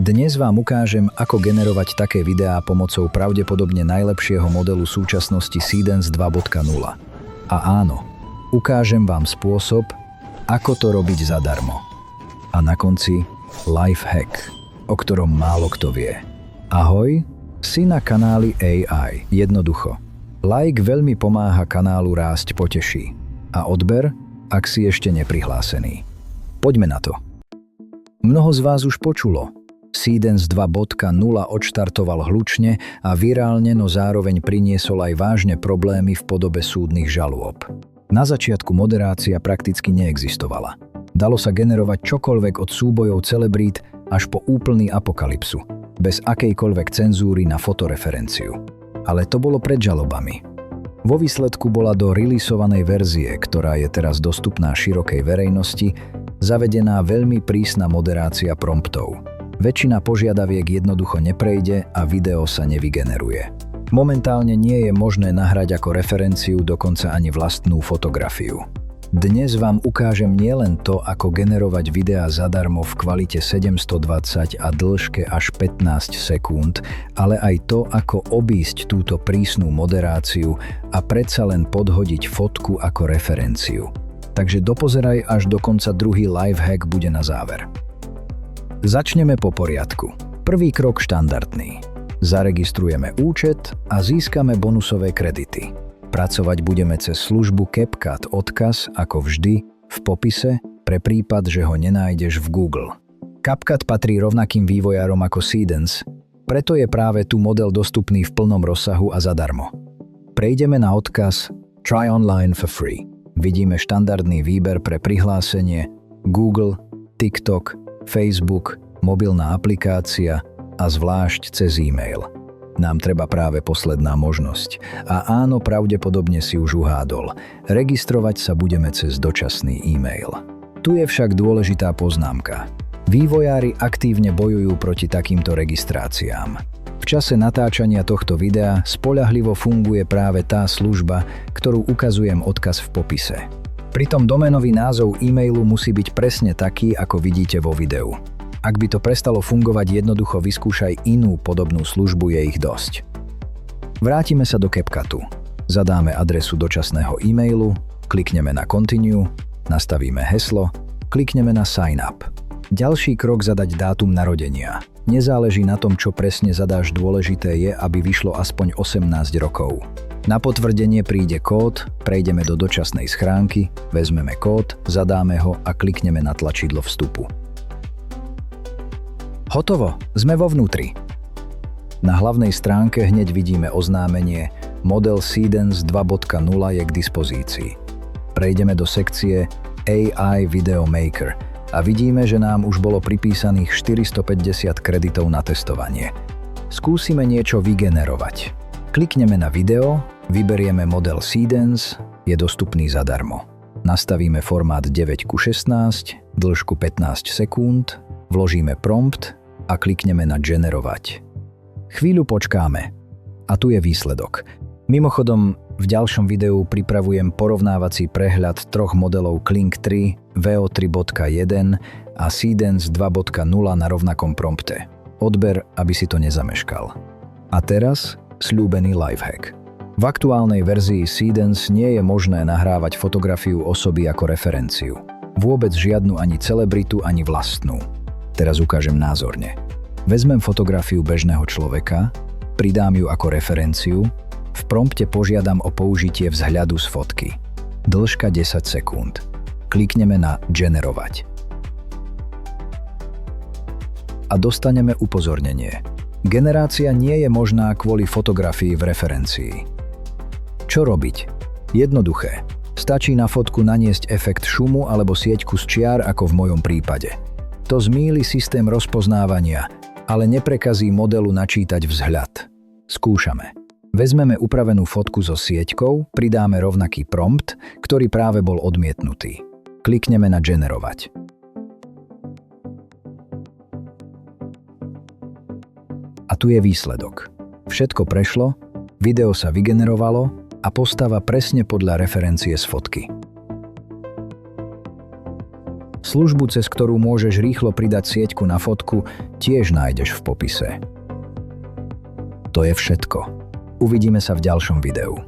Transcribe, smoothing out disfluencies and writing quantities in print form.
Dnes vám ukážem, ako generovať také videá pomocou pravdepodobne najlepšieho modelu súčasnosti Seedance 2.0. A áno, ukážem vám spôsob, ako to robiť zadarmo. A na konci life hack, o ktorom málo kto vie. Ahoj, si na kanáli AI. Jednoducho. Like veľmi pomáha kanálu rásť, poteší. A odber, ak si ešte neprihlásený. Poďme na to. Mnoho z vás už počulo. Seedance 2.0 odštartoval hlučne a virálne, no zároveň priniesol aj vážne problémy v podobe súdnych žalôb. Na začiatku moderácia prakticky neexistovala. Dalo sa generovať čokoľvek od súbojov celebrít až po úplný apokalypsu, bez akejkoľvek cenzúry na fotoreferenciu. Ale to bolo pred žalobami. Vo výsledku bola do releasovanej verzie, ktorá je teraz dostupná širokej verejnosti, zavedená veľmi prísna moderácia promptov. Väčšina požiadaviek jednoducho neprejde a video sa nevygeneruje. Momentálne nie je možné nahrať ako referenciu dokonca ani vlastnú fotografiu. Dnes vám ukážem nielen to, ako generovať videá zadarmo v kvalite 720 a dĺžke až 15 sekúnd, ale aj to, ako obísť túto prísnu moderáciu a predsa len podhodiť fotku ako referenciu. Takže dopozeraj až do konca, druhý lifehack bude na záver. Začneme po poriadku. Prvý krok štandardný. Zaregistrujeme účet a získame bonusové kredity. Pracovať budeme cez službu CapCut, odkaz, ako vždy, v popise, pre prípad, že ho nenájdeš v Google. CapCut patrí rovnakým vývojárom ako Seedance, preto je práve tu model dostupný v plnom rozsahu a zadarmo. Prejdeme na odkaz Try online for free. Vidíme štandardný výber pre prihlásenie, Google, TikTok, Facebook, mobilná aplikácia a zvlášť cez e-mail. Nám treba práve posledná možnosť. A áno, pravdepodobne si už uhádol. Registrovať sa budeme cez dočasný e-mail. Tu je však dôležitá poznámka. Vývojári aktívne bojujú proti takýmto registráciám. V čase natáčania tohto videa spoľahlivo funguje práve tá služba, ktorú ukazujem odkaz v popise. Pritom doménový názov e-mailu musí byť presne taký, ako vidíte vo videu. Ak by to prestalo fungovať, jednoducho vyskúšaj inú podobnú službu, je ich dosť. Vrátime sa do CapCutu. Zadáme adresu dočasného e-mailu, klikneme na Continue, nastavíme heslo, klikneme na Sign up. Ďalší krok, zadať dátum narodenia. Nezáleží na tom, čo presne zadáš, dôležité je, aby vyšlo aspoň 18 rokov. Na potvrdenie príde kód, prejdeme do dočasnej schránky, vezmeme kód, zadáme ho a klikneme na tlačidlo vstupu. Hotovo, sme vo vnútri. Na hlavnej stránke hneď vidíme oznámenie Model Seedance 2.0 je k dispozícii. Prejdeme do sekcie AI Video Maker a vidíme, že nám už bolo pripísaných 450 kreditov na testovanie. Skúsime niečo vygenerovať. Klikneme na video, vyberieme model Seedance, je dostupný zadarmo. Nastavíme formát 9:16, dĺžku 15 sekúnd, vložíme prompt a klikneme na generovať. Chvíľu počkáme a tu je výsledok. Mimochodom, v ďalšom videu pripravujem porovnávací prehľad troch modelov Kling 3, Veo 3.1 a Seedance 2.0 na rovnakom prompte. Odber, aby si to nezameškal. A teraz sľúbený lifehack. V aktuálnej verzii Seedance nie je možné nahrávať fotografiu osoby ako referenciu. Vôbec žiadnu ani celebritu, ani vlastnú. Teraz ukážem názorne. Vezmem fotografiu bežného človeka, pridám ju ako referenciu, v prompte požiadam o použitie vzhľadu z fotky. Dĺžka 10 sekúnd. Klikneme na generovať. A dostaneme upozornenie. Generácia nie je možná kvôli fotografii v referencii. Čo robiť? Jednoduché. Stačí na fotku naniesť efekt šumu alebo sieťku z čiar, ako v mojom prípade. To zmýli systém rozpoznávania, ale neprekazí modelu načítať vzhľad. Skúšame. Vezmeme upravenú fotku so sieťkou, pridáme rovnaký prompt, ktorý práve bol odmietnutý. Klikneme na generovať. A tu je výsledok. Všetko prešlo, video sa vygenerovalo a postava presne podľa referencie z fotky. Službu, cez ktorú môžeš rýchlo pridať sieťku na fotku, tiež nájdeš v popise. To je všetko. Uvidíme sa v ďalšom videu.